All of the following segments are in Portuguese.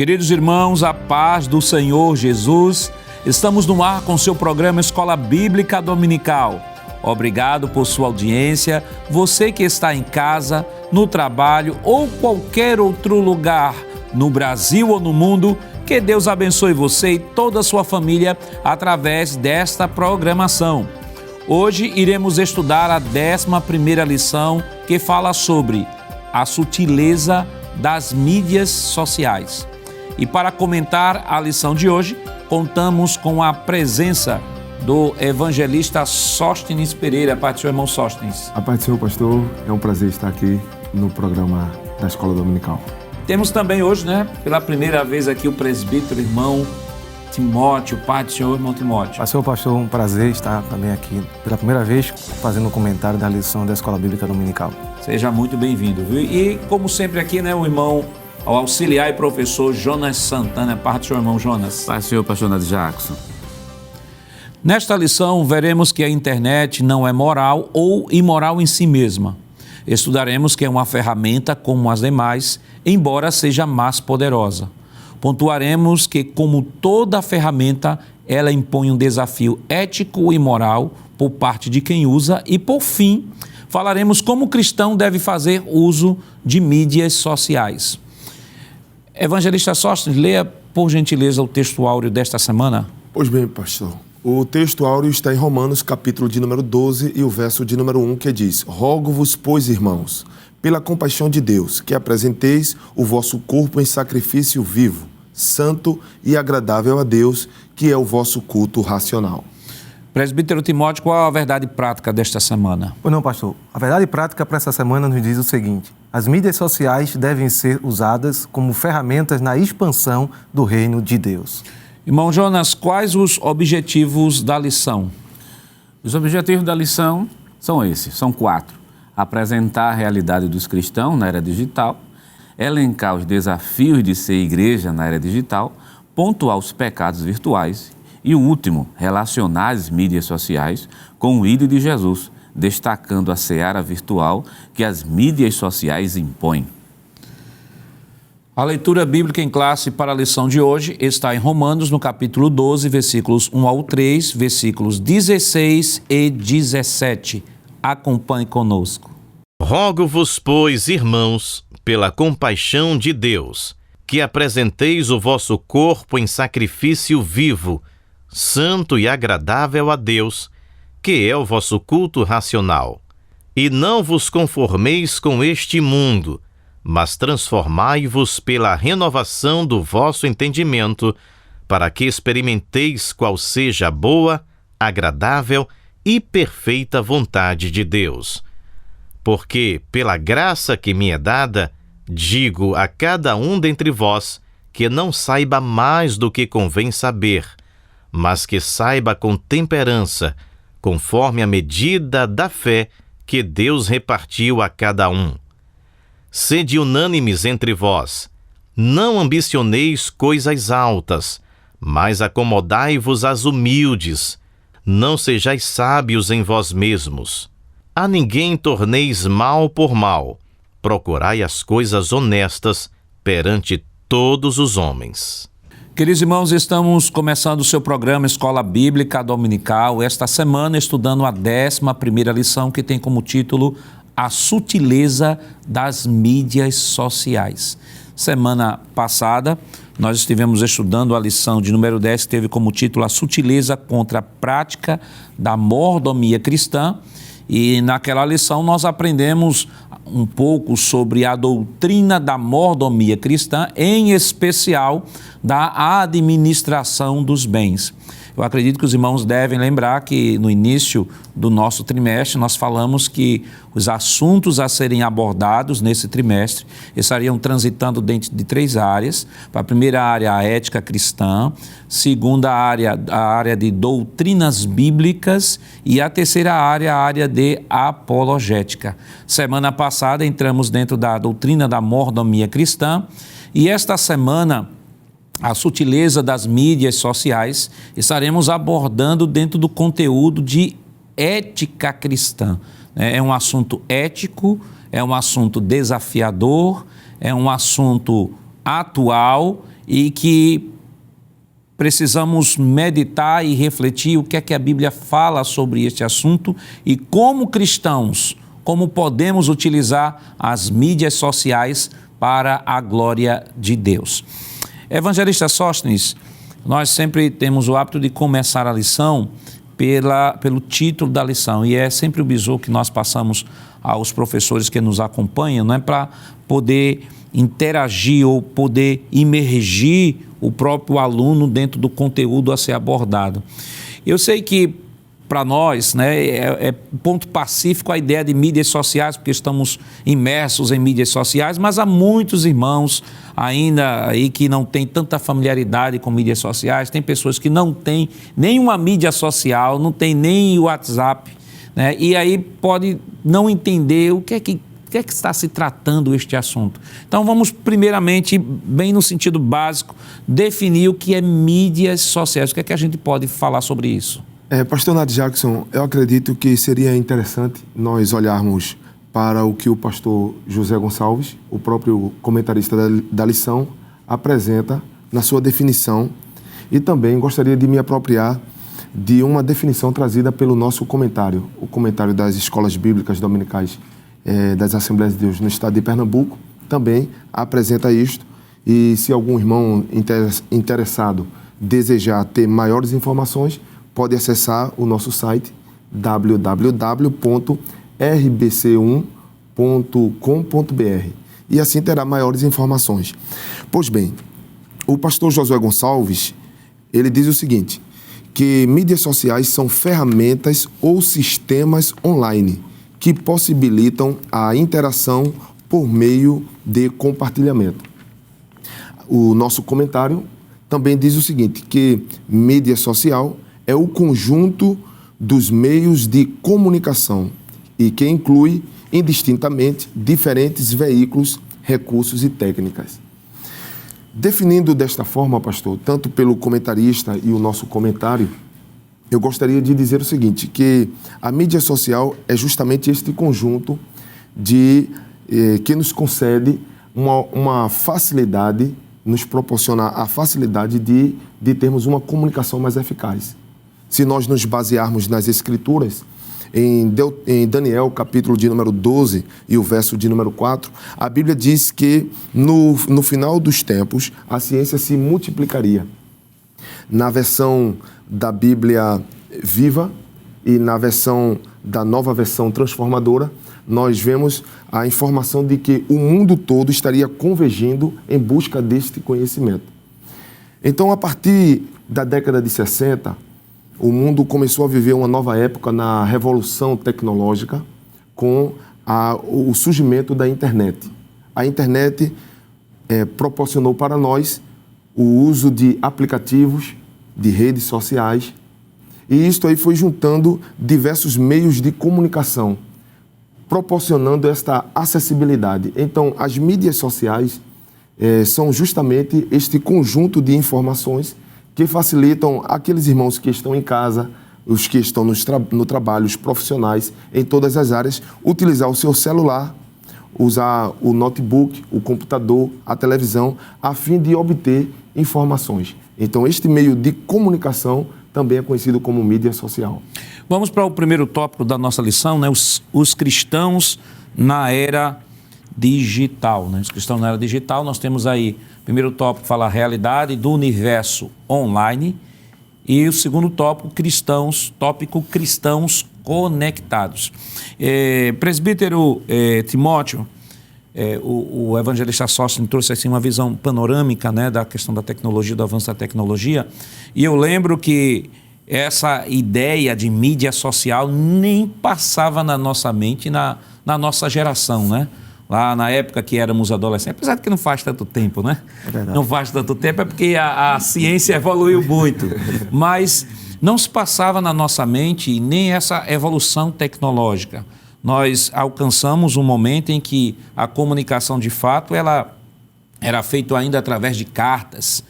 Queridos irmãos, a paz do Senhor Jesus, estamos no ar com seu programa Escola Bíblica Dominical. Obrigado por sua audiência, você que está em casa, no trabalho ou qualquer outro lugar, no Brasil ou no mundo, que Deus abençoe você e toda a sua família através desta programação. Hoje iremos estudar a 11ª lição que fala sobre a sutileza das mídias sociais. E para comentar a lição de hoje, contamos com a presença do evangelista Sóstenes Pereira. A paz do seu irmão Sóstenes. A paz do Senhor, pastor. É um prazer estar aqui no programa da Escola Dominical. Temos também hoje, pela primeira vez aqui o presbítero irmão Timóteo. Paz do Senhor, irmão Timóteo. Pastor, um prazer estar também aqui pela primeira vez fazendo um comentário da lição da Escola Bíblica Dominical. Seja muito bem-vindo, viu? E como sempre aqui, o irmão ao auxiliar e professor Jonas Santana. Parte do seu irmão Jonas. Paz do Senhor, pastor Nath Jackson. Nesta lição, veremos que a internet não é moral ou imoral em si mesma. Estudaremos que é uma ferramenta como as demais, embora seja mais poderosa. Pontuaremos que, como toda ferramenta, ela impõe um desafio ético e moral por parte de quem usa e, por fim, falaremos como o cristão deve fazer uso de mídias sociais. Evangelista Sóstenes, leia, por gentileza, o texto áureo desta semana. Pois bem, pastor. O texto áureo está em Romanos, capítulo de número 12 e o verso de número 1, que diz: Rogo-vos, pois, irmãos, pela compaixão de Deus, que apresenteis o vosso corpo em sacrifício vivo, santo e agradável a Deus, que é o vosso culto racional. Presbítero Timóteo, qual a verdade prática desta semana? Pois não, pastor. A verdade prática para essa semana nos diz o seguinte: as mídias sociais devem ser usadas como ferramentas na expansão do reino de Deus. Irmão Jonas, quais os objetivos da lição? Os objetivos da lição são esses, são 4. Apresentar a realidade dos cristãos na era digital, elencar os desafios de ser igreja na era digital, pontuar os pecados virtuais e o último, relacionar as mídias sociais com o ídolo de Jesus, destacando a seara virtual que as mídias sociais impõem. A leitura bíblica em classe para a lição de hoje está em Romanos, no capítulo 12, versículos 1 ao 3, versículos 16 e 17. Acompanhe conosco. Rogo-vos, pois, irmãos, pela compaixão de Deus, que apresenteis o vosso corpo em sacrifício vivo, santo e agradável a Deus, que é o vosso culto racional. E não vos conformeis com este mundo, mas transformai-vos pela renovação do vosso entendimento, para que experimenteis qual seja a boa, agradável e perfeita vontade de Deus. Porque, pela graça que me é dada, digo a cada um dentre vós que não saiba mais do que convém saber, mas que saiba com temperança, conforme a medida da fé que Deus repartiu a cada um. Sede unânimes entre vós, não ambicioneis coisas altas, mas acomodai-vos às humildes, não sejais sábios em vós mesmos. A ninguém torneis mal por mal, procurai as coisas honestas perante todos os homens. Queridos irmãos, estamos começando o seu programa Escola Bíblica Dominical, esta semana estudando a 11ª lição, que tem como título A Sutileza das Mídias Sociais. Semana passada, nós estivemos estudando a lição de número 10, que teve como título A Sutileza contra a Prática da Mordomia Cristã. E naquela lição nós aprendemos um pouco sobre a doutrina da mordomia cristã, em especial da administração dos bens. Eu acredito que os irmãos devem lembrar que no início do nosso trimestre nós falamos que os assuntos a serem abordados nesse trimestre estariam transitando dentro de 3 áreas. A primeira área, a ética cristã; segunda área, a área de doutrinas bíblicas; e a terceira área, a área de apologética. Semana passada entramos dentro da doutrina da mordomia cristã, e esta semana a sutileza das mídias sociais estaremos abordando dentro do conteúdo de ética cristã. É um assunto ético, é um assunto desafiador, é um assunto atual e que precisamos meditar e refletir o que é que a Bíblia fala sobre este assunto e como cristãos, como podemos utilizar as mídias sociais para a glória de Deus. Evangelista Sóstenes, nós sempre temos o hábito de começar a lição pelo título da lição, e é sempre o bizu que nós passamos aos professores que nos acompanham, não é, para poder interagir ou poder imergir o próprio aluno dentro do conteúdo a ser abordado. Eu sei que para nós, né, é ponto pacífico a ideia de mídias sociais, porque estamos imersos em mídias sociais, mas há muitos irmãos ainda aí que não têm tanta familiaridade com mídias sociais, tem pessoas que não têm nenhuma mídia social, não tem nem o WhatsApp, né, e aí pode não entender o que é que está se tratando este assunto. Então vamos primeiramente, bem no sentido básico, definir o que é mídias sociais, o que é que a gente pode falar sobre isso? Pastor Nath Jackson, eu acredito que seria interessante nós olharmos para o que o pastor José Gonçalves, o próprio comentarista da lição, apresenta na sua definição, e também gostaria de me apropriar de uma definição trazida pelo nosso comentário, o comentário das escolas bíblicas dominicais das Assembleias de Deus no estado de Pernambuco, também apresenta isto, e se algum irmão interessado desejar ter maiores informações, pode acessar o nosso site www.rbc1.com.br e assim terá maiores informações. Pois bem, o pastor Josué Gonçalves, ele diz o seguinte, que mídias sociais são ferramentas ou sistemas online que possibilitam a interação por meio de compartilhamento. O nosso comentário também diz o seguinte, que mídia social é o conjunto dos meios de comunicação e que inclui indistintamente diferentes veículos, recursos e técnicas. Definindo desta forma, pastor, tanto pelo comentarista e o nosso comentário, eu gostaria de dizer o seguinte, que a mídia social é justamente este conjunto que nos concede uma facilidade, nos proporciona a facilidade de termos uma comunicação mais eficaz. Se nós nos basearmos nas Escrituras, em Daniel, capítulo de número 12 e o verso de número 4, a Bíblia diz que no final dos tempos a ciência se multiplicaria. Na versão da Bíblia Viva e na versão da nova versão transformadora, nós vemos a informação de que o mundo todo estaria convergindo em busca deste conhecimento. Então, a partir da década de 60, o mundo começou a viver uma nova época na revolução tecnológica com o surgimento da internet. A internet proporcionou para nós o uso de aplicativos, de redes sociais, e isto aí foi juntando diversos meios de comunicação, proporcionando esta acessibilidade. Então, as mídias sociais são justamente este conjunto de informações que facilitam aqueles irmãos que estão em casa, os que estão no trabalho, os profissionais, em todas as áreas, utilizar o seu celular, usar o notebook, o computador, a televisão, a fim de obter informações. Então, este meio de comunicação também é conhecido como mídia social. Vamos para o primeiro tópico da nossa lição, né? Os cristãos na era digital, né? Os cristãos na era digital, nós temos aí, primeiro tópico fala a realidade do universo online e o segundo tópico cristãos conectados. Presbítero Timóteo, o evangelista Sóstenes trouxe assim uma visão panorâmica, né, da questão da tecnologia, do avanço da tecnologia, e eu lembro que essa ideia de mídia social nem passava na nossa mente, na nossa geração, né? Lá na época que éramos adolescentes, apesar de que não faz tanto tempo, né? Não faz tanto tempo, é porque a ciência evoluiu muito. Mas não se passava na nossa mente nem essa evolução tecnológica. Nós alcançamos um momento em que a comunicação, de fato, ela era feita ainda através de cartas,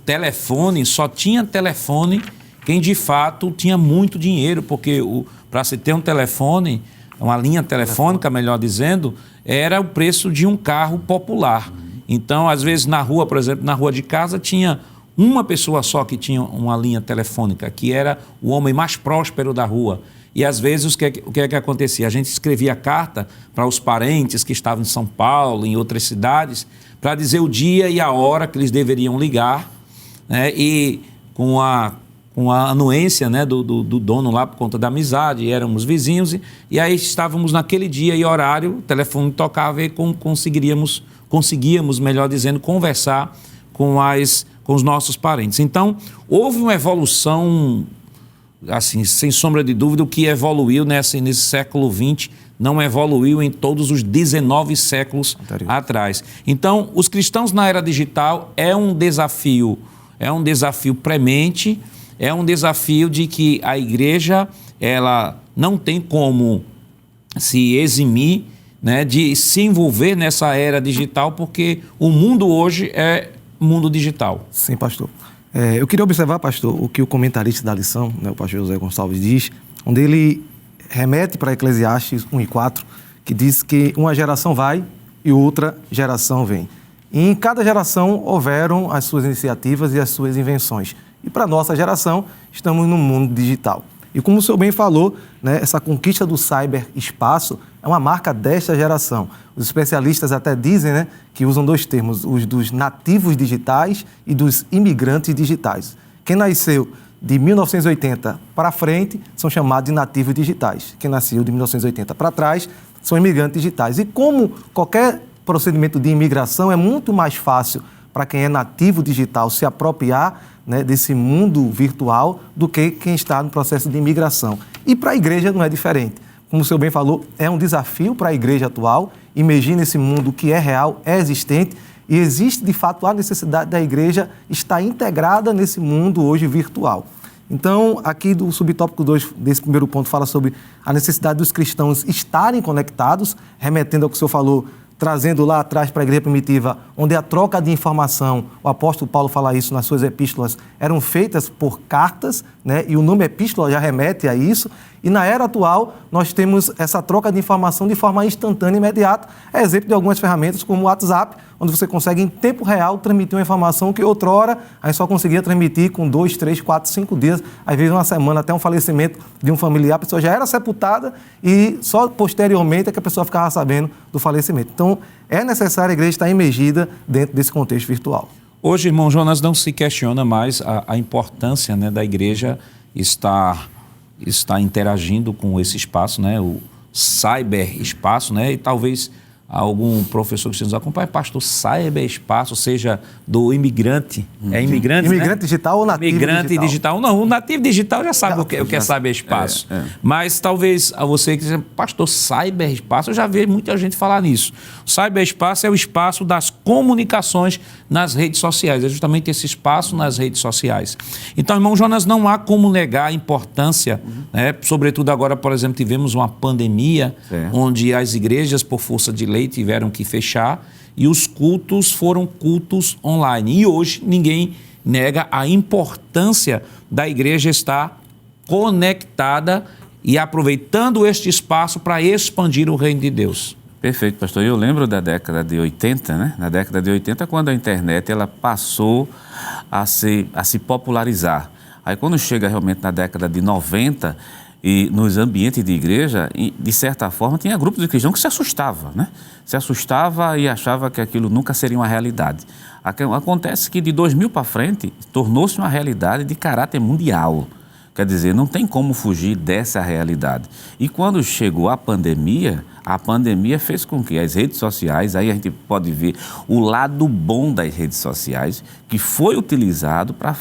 telefone, só tinha telefone quem, de fato, tinha muito dinheiro, porque para se ter um telefone, uma linha telefônica, melhor dizendo, era o preço de um carro popular. Então, às vezes, na rua, por exemplo, na rua de casa, tinha uma pessoa só que tinha uma linha telefônica, que era o homem mais próspero da rua. E, às vezes, o que é que acontecia? A gente escrevia carta para os parentes que estavam em São Paulo, em outras cidades, para dizer o dia e a hora que eles deveriam ligar, né? E com a anuência, né, do dono lá, por conta da amizade, éramos vizinhos, e aí estávamos naquele dia e horário, o telefone tocava e conseguíamos, melhor dizendo, conversar com os nossos parentes. Então, houve uma evolução, assim, sem sombra de dúvida. O que evoluiu nesse século XX não evoluiu em todos os 19 séculos atrás. Então, os cristãos na era digital é um desafio premente, é um desafio de que a igreja, ela não tem como se eximir, né, de se envolver nessa era digital, porque o mundo hoje é mundo digital. Sim, pastor. Eu queria observar, pastor, o que o comentarista da lição, né, o pastor José Gonçalves, diz, onde ele remete para Eclesiastes 1:4, que diz que uma geração vai e outra geração vem. E em cada geração houveram as suas iniciativas e as suas invenções. E para a nossa geração, estamos no mundo digital. E como o senhor bem falou, né, essa conquista do cyberespaço é uma marca desta geração. Os especialistas até dizem, né, que usam dois termos, os dos nativos digitais e dos imigrantes digitais. Quem nasceu de 1980 para frente são chamados de nativos digitais. Quem nasceu de 1980 para trás são imigrantes digitais. E como qualquer procedimento de imigração, é muito mais fácil para quem é nativo digital se apropriar, né, desse mundo virtual do que quem está no processo de imigração. E para a igreja não é diferente. Como o senhor bem falou, é um desafio para a igreja atual imergir nesse mundo que é real, é existente, e existe de fato a necessidade da igreja estar integrada nesse mundo hoje virtual. Então, aqui do subtópico 2 desse primeiro ponto fala sobre a necessidade dos cristãos estarem conectados, remetendo ao que o senhor falou, trazendo lá atrás para a igreja primitiva, onde a troca de informação, o apóstolo Paulo fala isso nas suas epístolas, eram feitas por cartas, né? E o nome epístola já remete a isso. E na era atual, nós temos essa troca de informação de forma instantânea e imediata. É exemplo de algumas ferramentas como o WhatsApp, onde você consegue em tempo real transmitir uma informação que outrora a gente só conseguia transmitir com 2, 3, 4, 5 dias, às vezes uma semana, até um falecimento de um familiar, a pessoa já era sepultada e só posteriormente é que a pessoa ficava sabendo do falecimento. Então, é necessário a igreja estar imergida dentro desse contexto virtual. Hoje, irmão Jonas, não se questiona mais a importância, né, da igreja estar interagindo com esse espaço, né, o cyberespaço, né, e talvez algum professor que nos acompanha, pastor, cyberespaço, seja do imigrante, é imigrante, imigrante, né? Digital ou nativo imigrante digital? Não, o nativo digital já sabe o que é cyberespaço. Mas talvez a você que diz, pastor, cyberespaço, eu já vejo muita gente falar nisso. O cyberespaço é o espaço das comunicações nas redes sociais, é justamente esse espaço nas redes sociais. Então, irmão Jonas, não há como negar a importância, né? Sobretudo agora, por exemplo, tivemos uma pandemia, onde as igrejas, por força de lei, tiveram que fechar e os cultos foram cultos online. E hoje ninguém nega a importância da igreja estar conectada e aproveitando este espaço para expandir o reino de Deus. Perfeito, pastor. Eu lembro da década de 80, né? Na década de 80, quando a internet ela passou a se popularizar. Aí quando chega realmente na década de 90, e nos ambientes de igreja, de certa forma, tinha grupos de cristãos que se assustavam, né? Se assustava e achava que aquilo nunca seria uma realidade. Acontece que de 2000 para frente, tornou-se uma realidade de caráter mundial. Quer dizer, não tem como fugir dessa realidade. E quando chegou a pandemia fez com que as redes sociais, aí a gente pode ver o lado bom das redes sociais, que foi utilizado para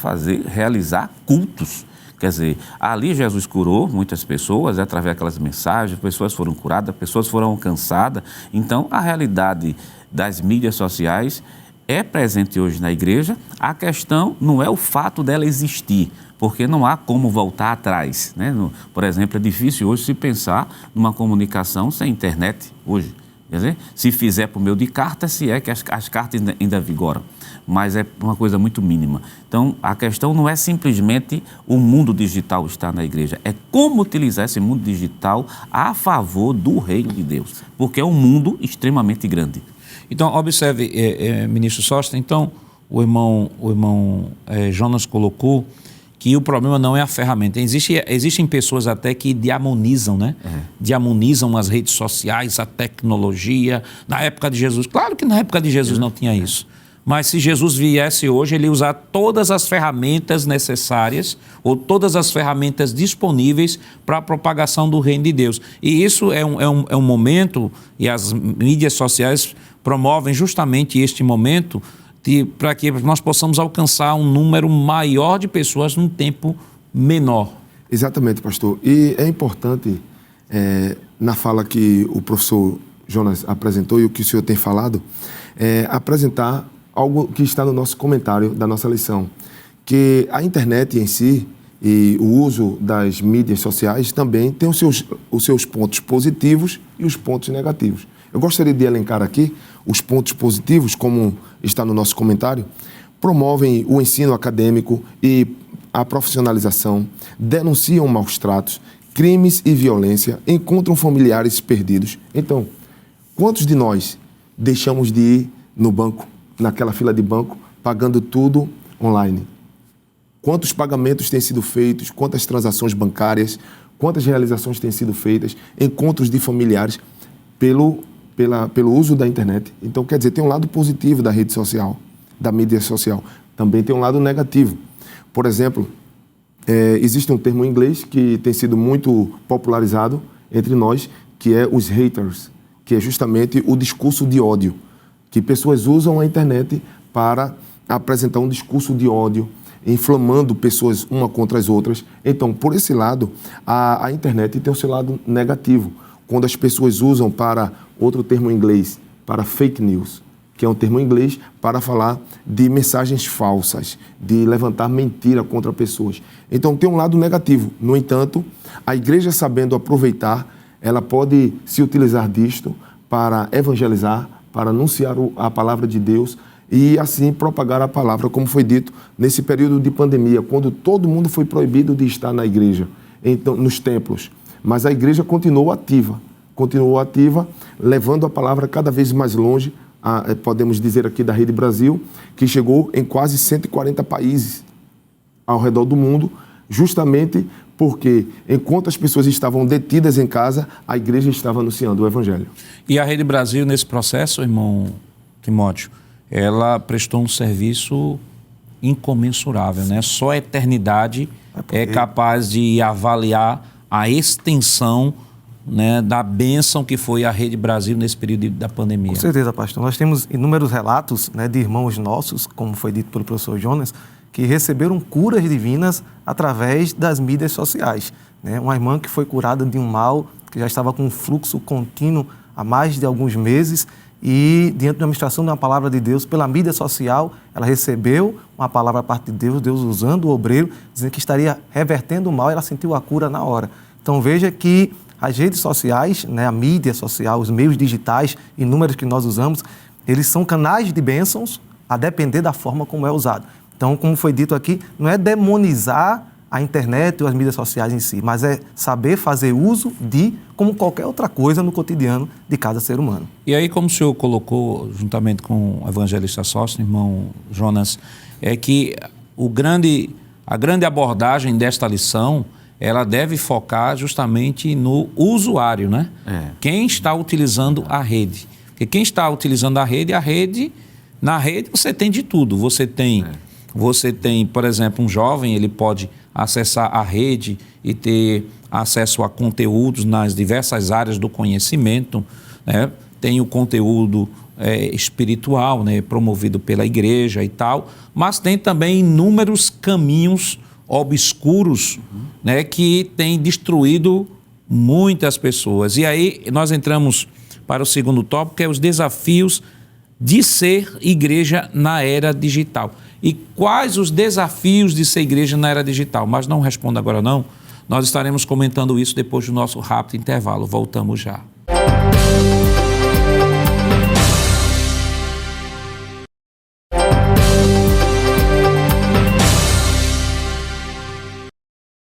realizar cultos. Quer dizer, ali Jesus curou muitas pessoas, através daquelas mensagens, pessoas foram curadas, pessoas foram alcançadas. Então, a realidade das mídias sociais é presente hoje na igreja. A questão não é o fato dela existir, porque não há como voltar atrás, né? Por exemplo, é difícil hoje se pensar numa comunicação sem internet hoje. Quer dizer, se fizer por meio de carta, se é que as cartas ainda vigoram, mas é uma coisa muito mínima. Então, a questão não é simplesmente o mundo digital estar na igreja, é como utilizar esse mundo digital a favor do reino de Deus, porque é um mundo extremamente grande. Então, observe, ministro Sostra, então o irmão Jonas colocou que o problema não é a ferramenta. Existem pessoas até que diamonizam, né? Diamonizam as redes sociais, a tecnologia. Na época de Jesus, claro que na época de Jesus não tinha isso. Mas se Jesus viesse hoje, ele ia usar todas as ferramentas necessárias ou todas as ferramentas disponíveis para a propagação do reino de Deus. E isso é um momento, e as mídias sociais promovem justamente este momento para que nós possamos alcançar um número maior de pessoas num tempo menor. Exatamente, pastor. E é importante, na fala que o professor Jonas apresentou e o que o senhor tem falado, apresentar algo que está no nosso comentário da nossa lição, que a internet em si e o uso das mídias sociais também tem os seus pontos positivos e os pontos negativos. Eu gostaria de elencar aqui os pontos positivos, como está no nosso comentário: promovem o ensino acadêmico e a profissionalização, denunciam maus tratos, crimes e violência, encontram familiares perdidos. Então, quantos de nós deixamos de ir no banco, naquela fila de banco, pagando tudo online? Quantos pagamentos têm sido feitos, quantas transações bancárias, quantas realizações têm sido feitas, encontros de familiares pelo uso da internet. Então, quer dizer, tem um lado positivo da rede social, da mídia social. Também tem um lado negativo. Por exemplo, existe um termo em inglês que tem sido muito popularizado entre nós, que é os haters, que é justamente o discurso de ódio, que pessoas usam a internet para apresentar um discurso de ódio, inflamando pessoas uma contra as outras. Então, por esse lado, a internet tem o seu lado negativo, quando as pessoas usam para outro termo em inglês, para fake news, que é um termo em inglês para falar de mensagens falsas, de levantar mentira contra pessoas. Então, tem um lado negativo. No entanto, a igreja, sabendo aproveitar, ela pode se utilizar disto para evangelizar, para anunciar a palavra de Deus e, assim, propagar a palavra, como foi dito nesse período de pandemia, quando todo mundo foi proibido de estar na igreja, então, nos templos. Mas a igreja continuou ativa, levando a palavra cada vez mais longe, podemos dizer aqui da Rede Brasil, que chegou em quase 140 países ao redor do mundo, justamente porque, enquanto as pessoas estavam detidas em casa, a igreja estava anunciando o Evangelho. E a Rede Brasil, nesse processo, irmão Timóteo, ela prestou um serviço incomensurável, né? Só a eternidade é capaz de avaliar a extensão, né, da bênção que foi a Rede Brasil nesse período da pandemia. Com certeza, pastor. Nós temos inúmeros relatos, né, de irmãos nossos, como foi dito pelo professor Jonas, que receberam curas divinas através das mídias sociais, né? Uma irmã que foi curada de um mal, que já estava com um fluxo contínuo há mais de alguns meses, e diante da ministração de uma palavra de Deus pela mídia social, ela recebeu uma palavra da parte de Deus, Deus usando o obreiro, dizendo que estaria revertendo o mal, e ela sentiu a cura na hora. Então veja que as redes sociais, né, a mídia social, os meios digitais, inúmeros que nós usamos, eles são canais de bênçãos a depender da forma como é usado. Então, como foi dito aqui, não é demonizar a internet ou as mídias sociais em si, mas é saber fazer uso como qualquer outra coisa no cotidiano de cada ser humano. E aí, como o senhor colocou, juntamente com o evangelista Sócio, irmão Jonas, é que a grande abordagem desta lição, ela deve focar justamente no usuário, né? Quem está utilizando a rede. Porque quem está utilizando a rede, na rede você tem de tudo. Você tem, por exemplo, um jovem, ele pode acessar a rede e ter acesso a conteúdos nas diversas áreas do conhecimento, né? Tem o conteúdo espiritual, né, promovido pela igreja e tal, mas tem também inúmeros caminhos obscuros, né, que têm destruído muitas pessoas. E aí nós entramos para o segundo tópico, que é os desafios de ser igreja na era digital. E quais os desafios de ser igreja na era digital? Mas não responda agora não. Nós estaremos comentando isso depois do nosso rápido intervalo. Voltamos já.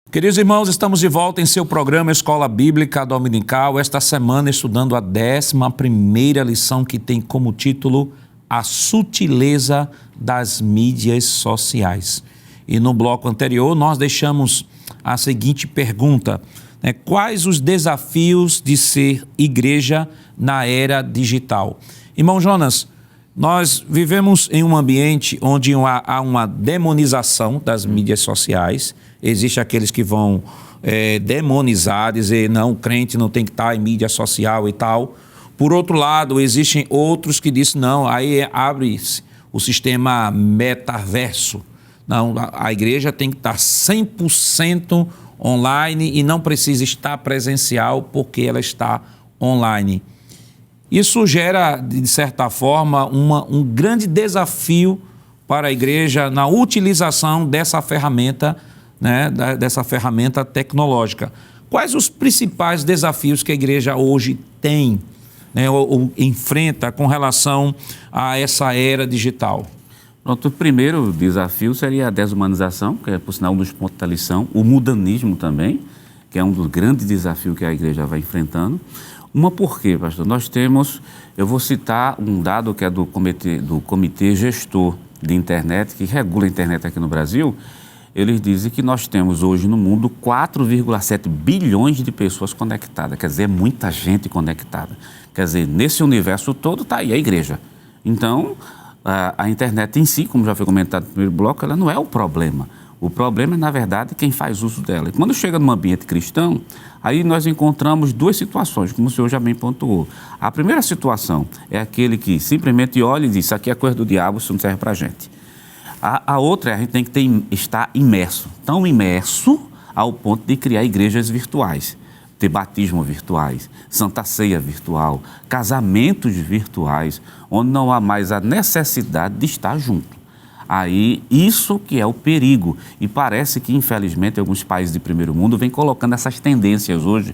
Queridos irmãos, estamos de volta em seu programa Escola Bíblica Dominical, esta semana estudando a 11ª lição que tem como título A Sutileza das Mídias Sociais. E no bloco anterior nós deixamos a seguinte pergunta, né? Quais os desafios de ser igreja na era digital? Irmão Jonas, nós vivemos em um ambiente onde há uma demonização das mídias sociais. Existem aqueles que vão demonizar, dizer, não, o crente não tem que estar em mídia social e tal. Por outro lado, existem outros que dizem, não, aí abre-se o sistema metaverso. Não, a igreja tem que estar 100% online e não precisa estar presencial porque ela está online. Isso gera, de certa forma, um grande desafio para a igreja na utilização dessa ferramenta, né, dessa ferramenta tecnológica. Quais os principais desafios que a igreja hoje tem, né, ou enfrenta com relação a essa era digital? Pronto, o primeiro desafio seria a desumanização, que é, por sinal, um dos pontos da lição, o mudanismo também, que é um dos grandes desafios que a igreja vai enfrentando. Uma por quê, pastor? Nós temos, eu vou citar um dado que é do Comitê Gestor de Internet, que regula a internet aqui no Brasil. Eles dizem que nós temos hoje no mundo 4,7 bilhões de pessoas conectadas, quer dizer, é muita gente conectada. Quer dizer, nesse universo todo está aí a igreja. Então, a internet em si, como já foi comentado no primeiro bloco, ela não é o problema. O problema é, na verdade, quem faz uso dela. E quando chega num ambiente cristão, aí nós encontramos duas situações, como o senhor já bem pontuou. A primeira situação é aquele que simplesmente olha e diz, isso aqui é coisa do diabo, isso não serve para a gente. A outra é a gente tem que estar imerso, tão imerso ao ponto de criar igrejas virtuais, ter batismo virtuais, santa ceia virtual, casamentos virtuais, onde não há mais a necessidade de estar junto. Aí, isso que é o perigo. E parece que, infelizmente, alguns países de primeiro mundo vêm colocando essas tendências hoje.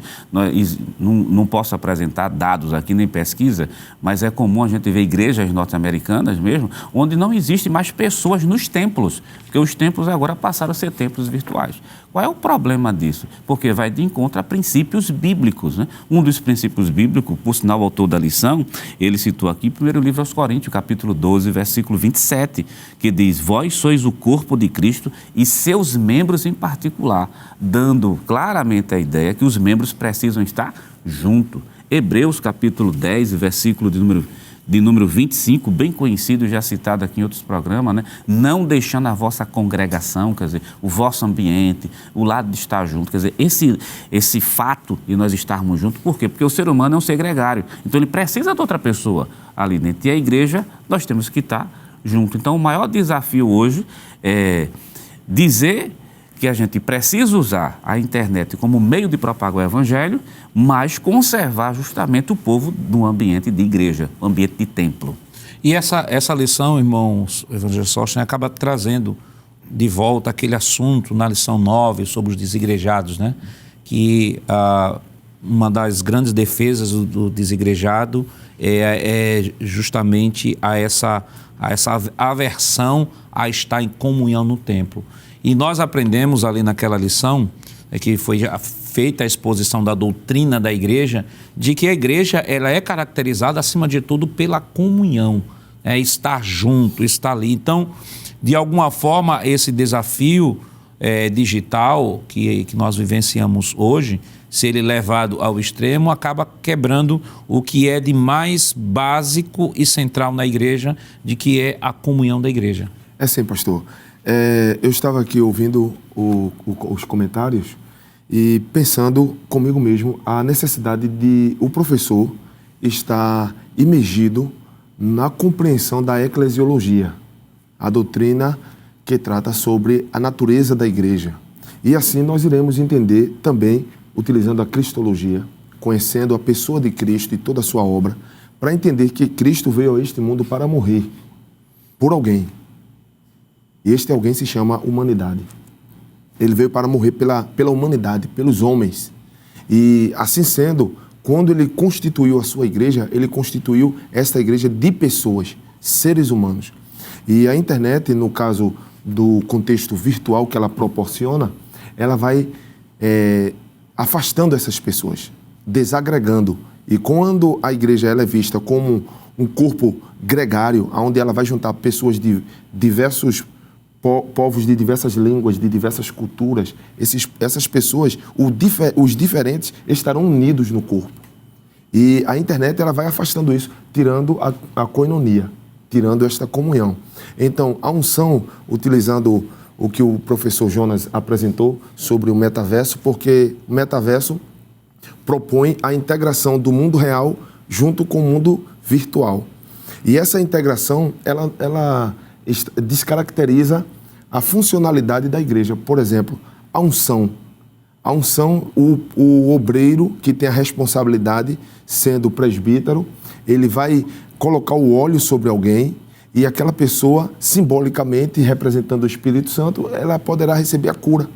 Não posso apresentar dados aqui, nem pesquisa, mas é comum a gente ver igrejas norte-americanas mesmo, onde não existe mais pessoas nos templos, porque os templos agora passaram a ser templos virtuais. Qual é o problema disso? Porque vai de encontro a princípios bíblicos, né? Um dos princípios bíblicos, por sinal, o autor da lição, ele citou aqui, primeiro livro aos Coríntios, capítulo 12, versículo 27, que diz, vós sois o corpo de Cristo e seus membros em particular, dando claramente a ideia que os membros precisam estar juntos. Hebreus, capítulo 10, versículo de número 25, bem conhecido, já citado aqui em outros programas, né? Não deixando a vossa congregação, quer dizer, o vosso ambiente, o lado de estar junto, quer dizer, esse fato de nós estarmos juntos, por quê? Porque o ser humano é um ser gregário, então ele precisa de outra pessoa ali dentro, e a igreja, nós temos que estar junto. Então, o maior desafio hoje é dizer que a gente precisa usar a internet como meio de propagar o evangelho, mas conservar justamente o povo no ambiente de igreja, ambiente de templo. E essa lição, irmãos, o evangelho Sóstenes acaba trazendo de volta aquele assunto na lição 9 sobre os desigrejados, né? Que uma das grandes defesas do desigrejado é justamente a essa aversão a estar em comunhão no templo. E nós aprendemos ali naquela lição, que foi feita a exposição da doutrina da igreja, de que a igreja ela é caracterizada, acima de tudo, pela comunhão, estar junto, estar ali. Então, de alguma forma, esse desafio digital que nós vivenciamos hoje, se ele levado ao extremo, acaba quebrando o que é de mais básico e central na igreja, de que é a comunhão da igreja. É sim, pastor. Eu estava aqui ouvindo os comentários e pensando comigo mesmo a necessidade de o professor estar imergido na compreensão da eclesiologia, a doutrina que trata sobre a natureza da igreja. E assim nós iremos entender também, utilizando a cristologia, conhecendo a pessoa de Cristo e toda a sua obra, para entender que Cristo veio a este mundo para morrer por alguém. E este alguém se chama humanidade. Ele veio para morrer pela humanidade, pelos homens. E assim sendo, quando ele constituiu a sua igreja, ele constituiu esta igreja de pessoas, seres humanos. E a internet, no caso do contexto virtual que ela proporciona, ela vai afastando essas pessoas, desagregando. E quando a igreja ela é vista como um corpo gregário, onde ela vai juntar pessoas de diversos povos, de diversas línguas, de diversas culturas, essas pessoas, os diferentes, estarão unidos no corpo. E a internet ela vai afastando isso, tirando a koinonia, tirando esta comunhão. Então, a unção, utilizando o que o professor Jonas apresentou sobre o metaverso, porque o metaverso propõe a integração do mundo real junto com o mundo virtual. E essa integração, ela descaracteriza a funcionalidade da igreja. Por exemplo, a unção. A unção, o obreiro que tem a responsabilidade, sendo o presbítero, ele vai colocar o óleo sobre alguém e aquela pessoa, simbolicamente, representando o Espírito Santo, ela poderá receber a cura.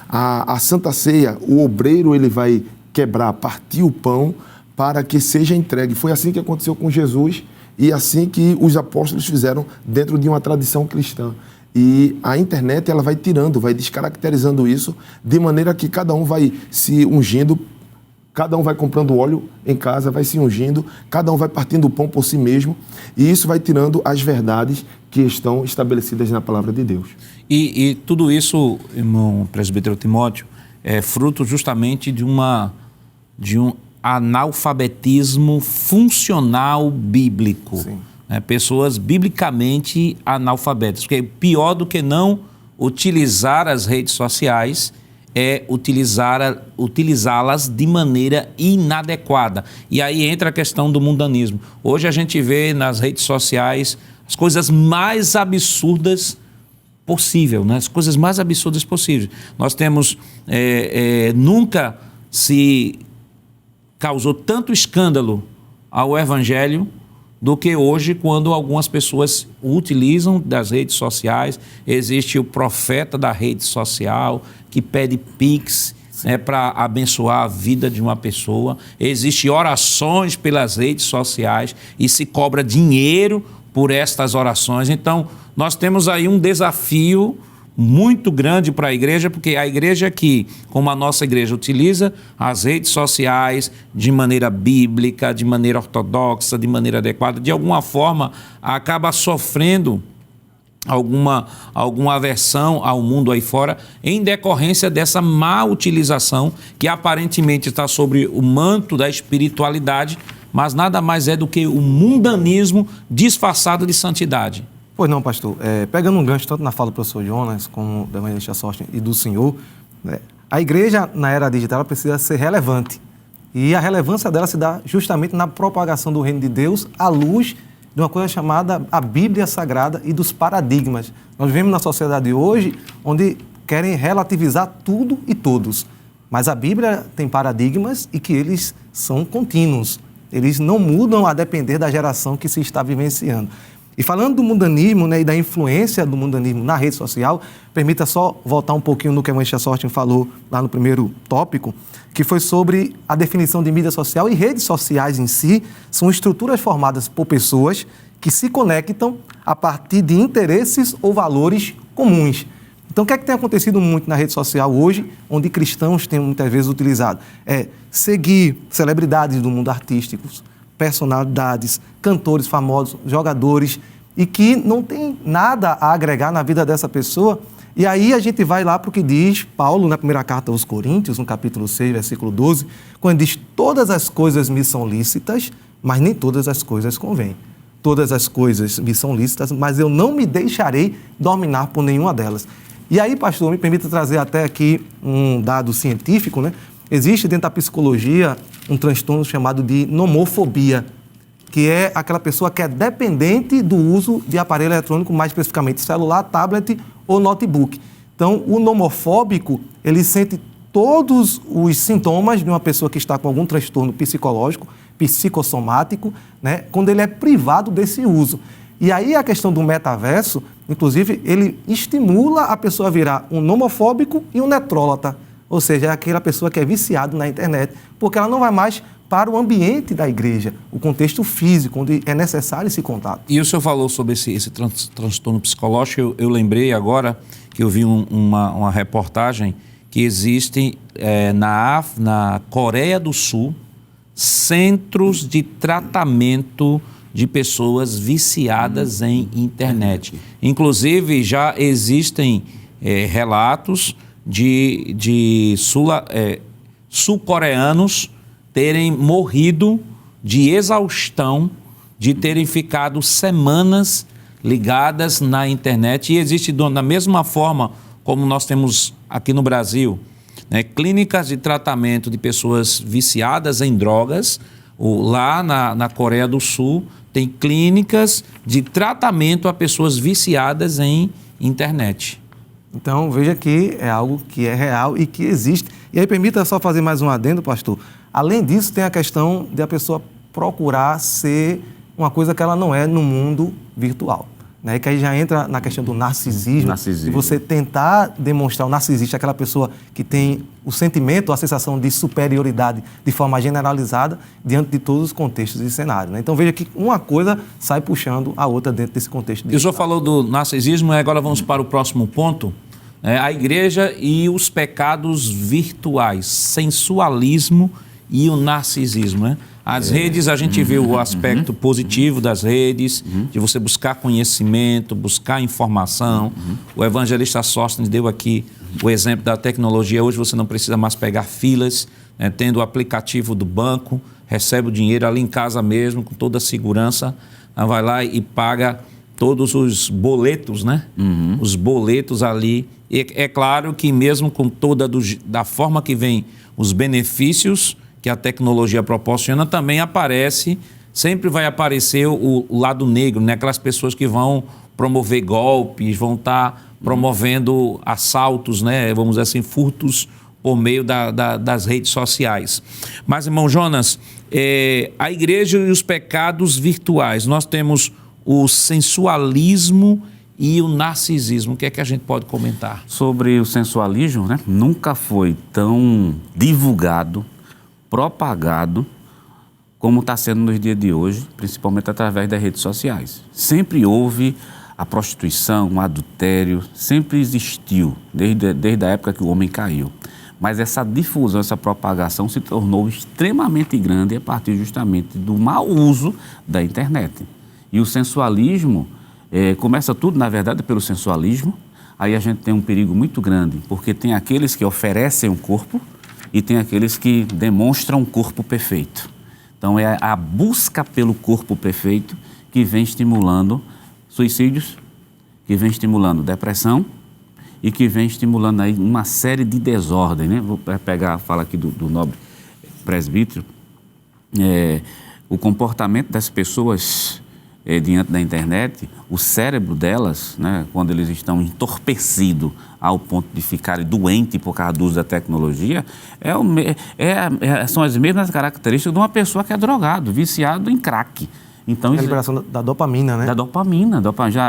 A Santa Ceia, o obreiro, ele vai quebrar, partir o pão para que seja entregue. Foi assim que aconteceu com Jesus e assim que os apóstolos fizeram dentro de uma tradição cristã. E a internet ela vai tirando, vai descaracterizando isso, de maneira que cada um vai se ungindo, cada um vai comprando óleo em casa, vai se ungindo, cada um vai partindo o pão por si mesmo, e isso vai tirando as verdades que estão estabelecidas na palavra de Deus. E tudo isso, irmão presbítero Timóteo, é fruto justamente de um analfabetismo funcional bíblico. Sim. Pessoas biblicamente analfabetas. Porque pior do que não utilizar as redes sociais é utilizá-las de maneira inadequada. E aí entra a questão do mundanismo. Hoje a gente vê nas redes sociais as coisas mais absurdas possível, né? As coisas mais absurdas possíveis. Nós temos, nunca se causou tanto escândalo ao Evangelho do que hoje, quando algumas pessoas utilizam das redes sociais. Existe o profeta da rede social que pede Pix para abençoar a vida de uma pessoa. Existem orações pelas redes sociais e se cobra dinheiro por estas orações. Então, nós temos aí um desafio muito grande para a igreja, porque a igreja que, como a nossa igreja, utiliza as redes sociais de maneira bíblica, de maneira ortodoxa, de maneira adequada, de alguma forma acaba sofrendo alguma aversão ao mundo aí fora, em decorrência dessa má utilização que aparentemente está sobre o manto da espiritualidade, mas nada mais é do que o mundanismo disfarçado de santidade. Pois não, pastor. Pegando um gancho tanto na fala do professor Jonas como da evangelista Sorte e do senhor, a igreja na era digital precisa ser relevante. E a relevância dela se dá justamente na propagação do reino de Deus à luz de uma coisa chamada a Bíblia Sagrada e dos paradigmas. Nós vivemos na sociedade hoje onde querem relativizar tudo e todos. Mas a Bíblia tem paradigmas e que eles são contínuos. Eles não mudam a depender da geração que se está vivenciando. E falando do mundanismo, e da influência do mundanismo na rede social, permita só voltar um pouquinho no que a evangelista Sortin falou lá no primeiro tópico, que foi sobre a definição de mídia social. E redes sociais em si são estruturas formadas por pessoas que se conectam a partir de interesses ou valores comuns. Então, o que é que tem acontecido muito na rede social hoje, onde cristãos têm muitas vezes utilizado? Seguir celebridades do mundo artístico, personalidades, cantores famosos, jogadores, e que não tem nada a agregar na vida dessa pessoa. E aí a gente vai lá para o que diz Paulo na primeira carta aos Coríntios, no capítulo 6, versículo 12, quando diz: todas as coisas me são lícitas, mas nem todas as coisas convêm. Todas as coisas me são lícitas, mas eu não me deixarei dominar por nenhuma delas. E aí, pastor, me permita trazer até aqui um dado científico, Existe dentro da psicologia um transtorno chamado de nomofobia, que é aquela pessoa que é dependente do uso de aparelho eletrônico, mais especificamente celular, tablet ou notebook. Então, o nomofóbico, ele sente todos os sintomas de uma pessoa que está com algum transtorno psicológico, psicossomático, quando ele é privado desse uso. E aí a questão do metaverso, inclusive, ele estimula a pessoa a virar um nomofóbico e um netrólata. Ou seja, é aquela pessoa que é viciada na internet, porque ela não vai mais para o ambiente da igreja, o contexto físico, onde é necessário esse contato. E o senhor falou sobre esse transtorno psicológico, eu lembrei agora que eu vi uma reportagem que existem na Coreia do Sul centros de tratamento de pessoas viciadas em internet. Inclusive, já existem relatos de sul-coreanos terem morrido de exaustão, de terem ficado semanas ligadas na internet. E existe, da mesma forma como nós temos aqui no Brasil, né, clínicas de tratamento de pessoas viciadas em drogas. Lá na Coreia do Sul tem clínicas de tratamento a pessoas viciadas em internet. Então, veja que é algo que é real e que existe. E aí, permita só fazer mais um adendo, pastor. Além disso, tem a questão de a pessoa procurar ser uma coisa que ela não é no mundo virtual. Né? Que aí já entra na questão do narcisismo. E você tentar demonstrar o narcisista, aquela pessoa que tem o sentimento, a sensação de superioridade de forma generalizada diante de todos os contextos e cenários. Né? Então veja que uma coisa sai puxando a outra dentro desse contexto. O senhor falou do narcisismo, e agora vamos para o próximo ponto. A igreja e os pecados virtuais, sensualismo e o narcisismo, né? As redes, a gente vê o aspecto positivo das redes, de você buscar conhecimento, buscar informação. O evangelista Sóstenes deu aqui o exemplo da tecnologia. Hoje você não precisa mais pegar filas, né? Tendo o aplicativo do banco, recebe o dinheiro ali em casa mesmo, com toda a segurança, vai lá e paga todos os boletos, né? Os boletos ali. E é claro que mesmo com da forma que vem os benefícios que a tecnologia proporciona, também sempre vai aparecer o lado negro, né? Aquelas pessoas que vão promover golpes, vão estar promovendo assaltos, né? Vamos dizer assim, furtos por meio das redes sociais. Mas, irmão Jonas, a igreja e os pecados virtuais, nós temos o sensualismo e o narcisismo. O que é que a gente pode comentar? Sobre o sensualismo, né? Nunca foi tão divulgado, propagado, como está sendo nos dias de hoje, principalmente através das redes sociais. Sempre houve a prostituição, o adultério, sempre existiu, desde a época que o homem caiu. Mas essa difusão, essa propagação se tornou extremamente grande a partir justamente do mau uso da internet. E o sensualismo, começa tudo, na verdade, pelo sensualismo. Aí a gente tem um perigo muito grande, porque tem aqueles que oferecem um corpo e tem aqueles que demonstram um corpo perfeito. Então é a busca pelo corpo perfeito que vem estimulando suicídios, que vem estimulando depressão e que vem estimulando aí uma série de desordens, né? Vou fala aqui do nobre presbítero, o comportamento das pessoas diante da internet, o cérebro delas, né, quando eles estão entorpecidos ao ponto de ficarem doentes por causa do uso da tecnologia, são as mesmas características de uma pessoa que é drogado, viciado em crack. Então, a liberação da dopamina, né? Da dopamina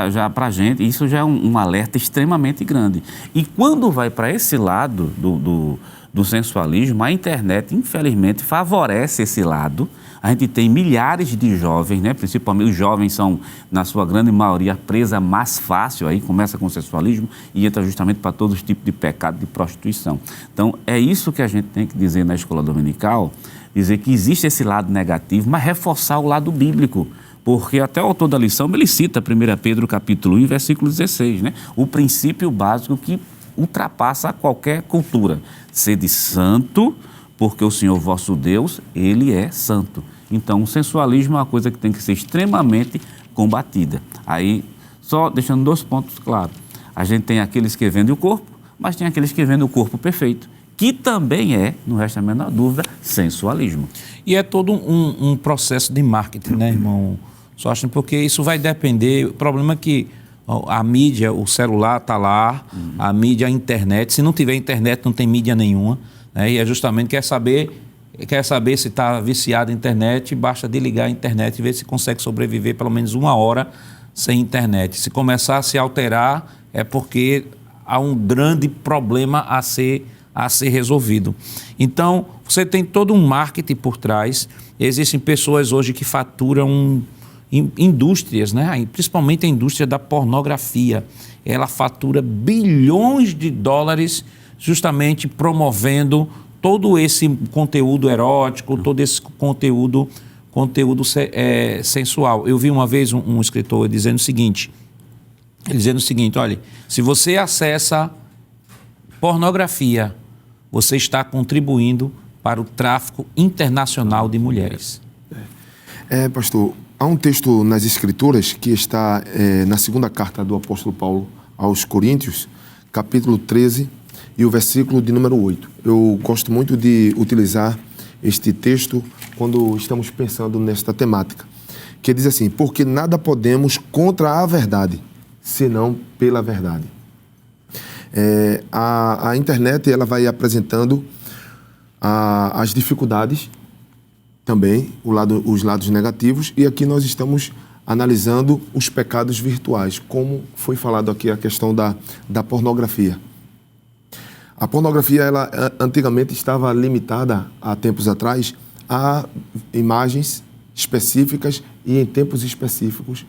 já para a gente, isso já é um alerta extremamente grande. E quando vai para esse lado do sensualismo, a internet, infelizmente, favorece esse lado. A gente tem milhares de jovens, né? Principalmente os jovens são, na sua grande maioria, a presa mais fácil, aí começa com o sensualismo e entra justamente para todos os tipos de pecado de prostituição. Então, é isso que a gente tem que dizer na escola dominical, dizer que existe esse lado negativo, mas reforçar o lado bíblico, porque até o autor da lição, ele cita 1 Pedro capítulo 1, versículo 16, né? O princípio básico que ultrapassa qualquer cultura. Sede santo, porque o Senhor vosso Deus, Ele é santo. Então, o sensualismo é uma coisa que tem que ser extremamente combatida. Aí, só deixando 2 pontos claros. A gente tem aqueles que vendem o corpo, mas tem aqueles que vendem o corpo perfeito, que também não resta a menor dúvida, sensualismo. E é todo um processo de marketing, né, irmão Sóstenes? Porque isso vai depender... O problema é que a mídia, o celular está lá, a mídia, a internet. Se não tiver internet, não tem mídia nenhuma. E é justamente quer saber se está viciado em internet, basta desligar a internet e ver se consegue sobreviver pelo menos 1 hora sem internet. Se começar a se alterar, é porque há um grande problema a ser resolvido. Então, você tem todo um marketing por trás. Existem pessoas hoje que faturam indústrias, né? Principalmente a indústria da pornografia. Ela fatura bilhões de dólares justamente promovendo todo esse conteúdo erótico, todo esse conteúdo sensual. Eu vi uma vez um escritor dizendo o seguinte, olha, se você acessa pornografia, você está contribuindo para o tráfico internacional de mulheres. Pastor, há um texto nas Escrituras que está na segunda carta do apóstolo Paulo aos Coríntios, capítulo 13 e o versículo de número 8. Eu gosto muito de utilizar este texto quando estamos pensando nesta temática, que diz assim: porque nada podemos contra a verdade, senão pela verdade. A internet, ela vai apresentando as dificuldades, também os lados negativos, e aqui nós estamos analisando os pecados virtuais, como foi falado aqui a questão da pornografia. A pornografia, ela antigamente estava limitada, há tempos atrás, a imagens específicas e em tempos específicos,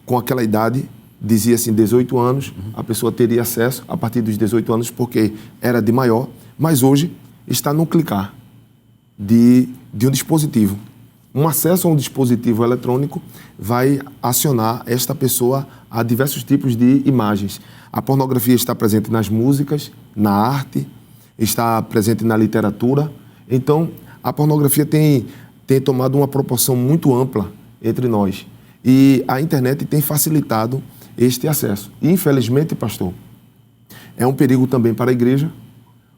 com aquela idade, dizia assim, 18 anos, a pessoa teria acesso a partir dos 18 anos, porque era de maior, mas hoje está no clicar de um dispositivo. Um acesso a um dispositivo eletrônico vai acionar esta pessoa a diversos tipos de imagens. A pornografia está presente nas músicas, na arte, está presente na literatura. Então, a pornografia tem tomado uma proporção muito ampla entre nós. E a internet tem facilitado este acesso. E, infelizmente, pastor, é um perigo também para a igreja,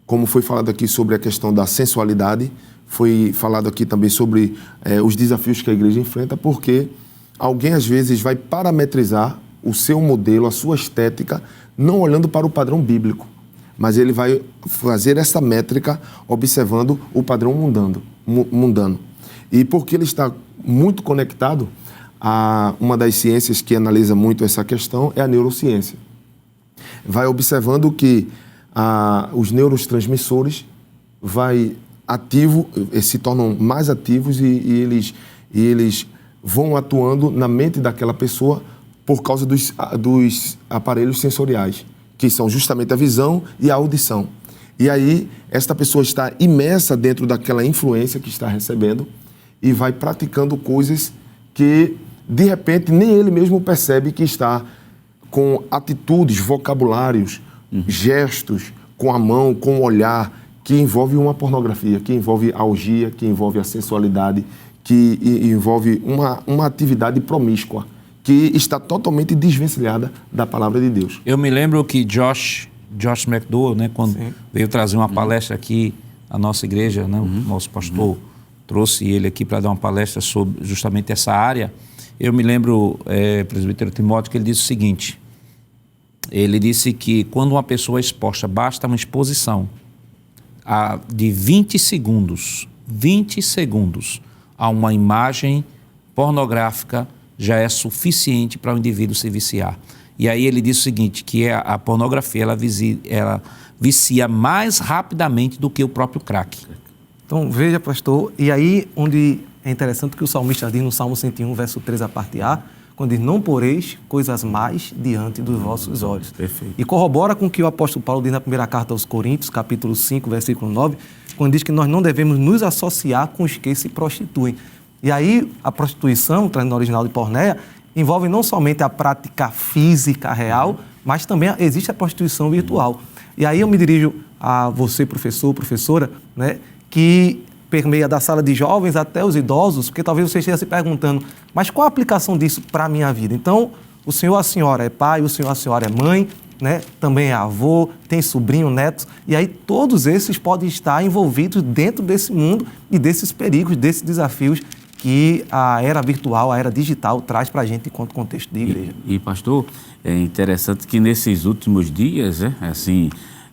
como foi falado aqui sobre a questão da sensualidade, foi falado aqui também sobre os desafios que a igreja enfrenta, porque alguém, às vezes, vai parametrizar o seu modelo, a sua estética, não olhando para o padrão bíblico, mas ele vai fazer essa métrica observando o padrão mundano. E porque ele está muito conectado a uma das ciências que analisa muito essa questão, é a neurociência. Vai observando que os neurotransmissores se tornam mais ativos e eles vão atuando na mente daquela pessoa por causa dos aparelhos sensoriais, que são justamente a visão e a audição. E aí, esta pessoa está imersa dentro daquela influência que está recebendo e vai praticando coisas que, de repente, nem ele mesmo percebe que está com atitudes, vocabulários, gestos, com a mão, com o olhar, que envolve uma pornografia, que envolve a orgia, que envolve a sensualidade, que envolve uma atividade promíscua, que está totalmente desvencilhada da palavra de Deus. Eu me lembro que Josh McDowell, né, quando veio trazer uma palestra aqui à nossa igreja, né, o nosso pastor trouxe ele aqui para dar uma palestra sobre justamente essa área. Eu me lembro, presbítero Timóteo, que ele disse o seguinte: ele disse que quando uma pessoa é exposta, basta uma exposição de 20 segundos a uma imagem pornográfica, já é suficiente para o indivíduo se viciar. E aí ele diz o seguinte, que a pornografia ela vicia mais rapidamente do que o próprio crack. Então, veja, pastor, e aí onde é interessante que o salmista diz no Salmo 101, verso 3, a parte A, quando diz: não poreis coisas mais diante dos vossos olhos. Perfeito. E corrobora com o que o apóstolo Paulo diz na primeira carta aos Coríntios, capítulo 5, versículo 9, quando diz que nós não devemos nos associar com os que se prostituem. E aí, a prostituição, no original de porneia, envolve não somente a prática física real, mas também existe a prostituição virtual. E aí eu me dirijo a você, professor, professora, né, que permeia da sala de jovens até os idosos, porque talvez você esteja se perguntando, mas qual a aplicação disso para a minha vida? Então, o senhor, a senhora é pai, o senhor, a senhora é mãe, né, também é avô, tem sobrinho, netos, e aí todos esses podem estar envolvidos dentro desse mundo e desses perigos, desses desafios que a era virtual, a era digital traz para a gente enquanto contexto de igreja. E pastor, é interessante que nesses últimos dias, assim,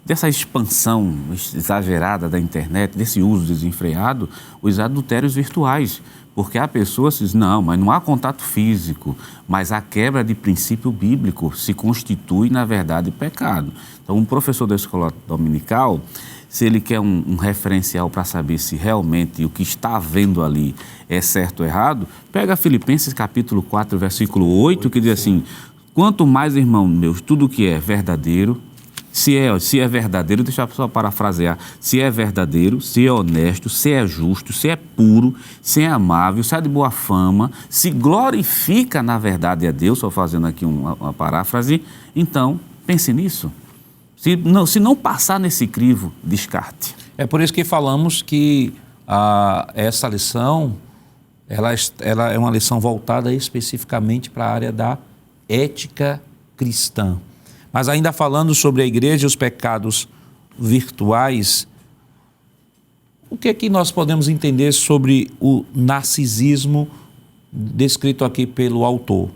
dessa expansão exagerada da internet, desse uso desenfreado, os adultérios virtuais, porque há pessoas que dizem, não, mas não há contato físico, mas a quebra de princípio bíblico se constitui, na verdade, pecado. Então, um professor da escola dominical, se ele quer um referencial para saber se realmente o que está vendo ali é certo ou errado, pega Filipenses capítulo 4, versículo 8, que diz assim: quanto mais, irmãos meus, tudo que é verdadeiro, Se é verdadeiro, deixa eu só parafrasear, se é verdadeiro, se é honesto, se é justo, se é puro, se é amável, se é de boa fama, se glorifica na verdade a Deus, só fazendo aqui uma paráfrase, então pense nisso. Se não passar nesse crivo, descarte. É por isso que falamos que essa lição, ela é uma lição voltada especificamente para a área da ética cristã. Mas ainda falando sobre a igreja e os pecados virtuais, o que é que nós podemos entender sobre o narcisismo descrito aqui pelo autor?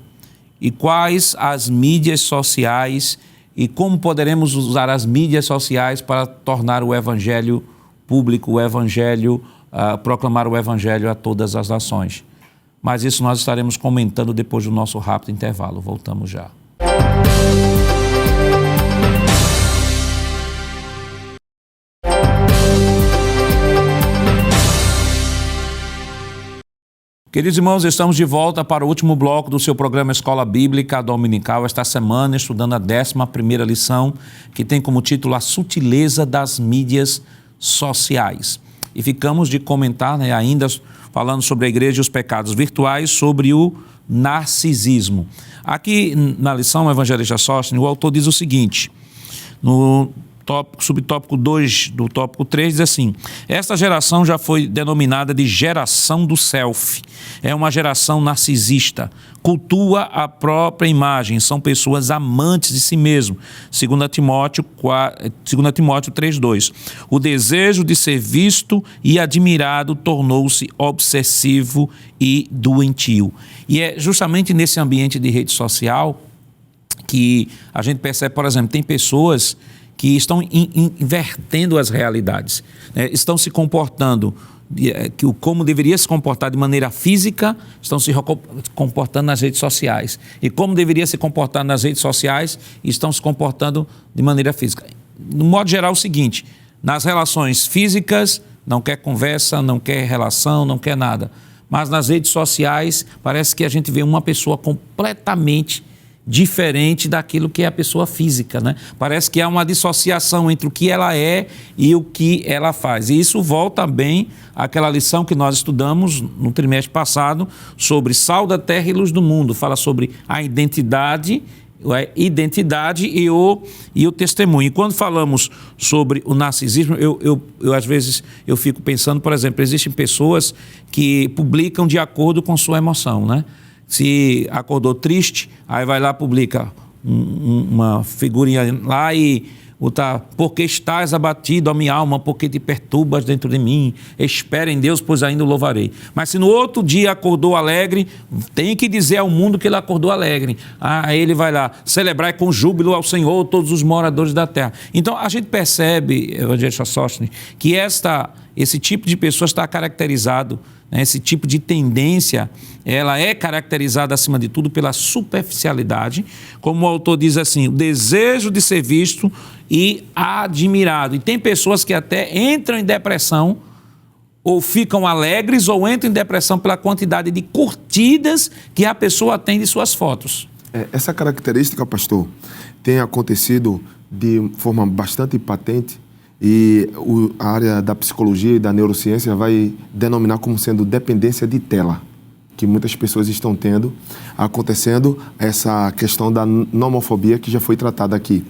E quais as mídias sociais e como poderemos usar as mídias sociais para tornar o evangelho público, o evangelho, proclamar o evangelho a todas as nações? Mas isso nós estaremos comentando depois do nosso rápido intervalo. Voltamos já. Queridos irmãos, estamos de volta para o último bloco do seu programa Escola Bíblica Dominical, esta semana estudando a 11ª lição, que tem como título A Sutileza das Mídias Sociais. E ficamos de comentar, ainda falando sobre a igreja e os pecados virtuais, sobre o narcisismo. Aqui na lição, o evangelista Sóstenes, o autor diz o seguinte, no subtópico 2 do tópico 3, diz assim: esta geração já foi denominada de geração do selfie. É uma geração narcisista, cultua a própria imagem, são pessoas amantes de si mesmo. 2 Timóteo 3:2. O desejo de ser visto e admirado tornou-se obsessivo e doentio. E é justamente nesse ambiente de rede social que a gente percebe, por exemplo, tem pessoas que estão invertendo as realidades, né? Estão se comportando como deveria se comportar de maneira física, estão se comportando nas redes sociais. E como deveria se comportar nas redes sociais, estão se comportando de maneira física. No modo geral, é o seguinte: nas relações físicas, não quer conversa, não quer relação, não quer nada. Mas nas redes sociais, parece que a gente vê uma pessoa completamente diferente daquilo que é a pessoa física, né? Parece que há uma dissociação entre o que ela é e o que ela faz. E isso volta bem àquela lição que nós estudamos no trimestre passado sobre sal da terra e luz do mundo. Fala sobre a identidade e o testemunho. E quando falamos sobre o narcisismo, eu às vezes eu fico pensando, por exemplo, existem pessoas que publicam de acordo com sua emoção, né? Se acordou triste, aí vai lá, publica uma figurinha lá e botar: porque estás abatido, ó minha alma, porque te perturbas dentro de mim, espera em Deus, pois ainda o louvarei. Mas se no outro dia acordou alegre, tem que dizer ao mundo que ele acordou alegre. Aí ele vai lá: celebrai com júbilo ao Senhor todos os moradores da terra. Então a gente percebe, evangelista Sóstenes, que esse tipo de pessoa está caracterizado, né, esse tipo de tendência, ela é caracterizada acima de tudo pela superficialidade, como o autor diz assim, o desejo de ser visto e admirado. E tem pessoas que até entram em depressão, ou ficam alegres, ou entram em depressão pela quantidade de curtidas que a pessoa tem de suas fotos. Essa característica, pastor, tem acontecido de forma bastante patente, e a área da psicologia e da neurociência vai denominar como sendo dependência de tela, que muitas pessoas estão tendo, acontecendo essa questão da nomofobia que já foi tratada aqui.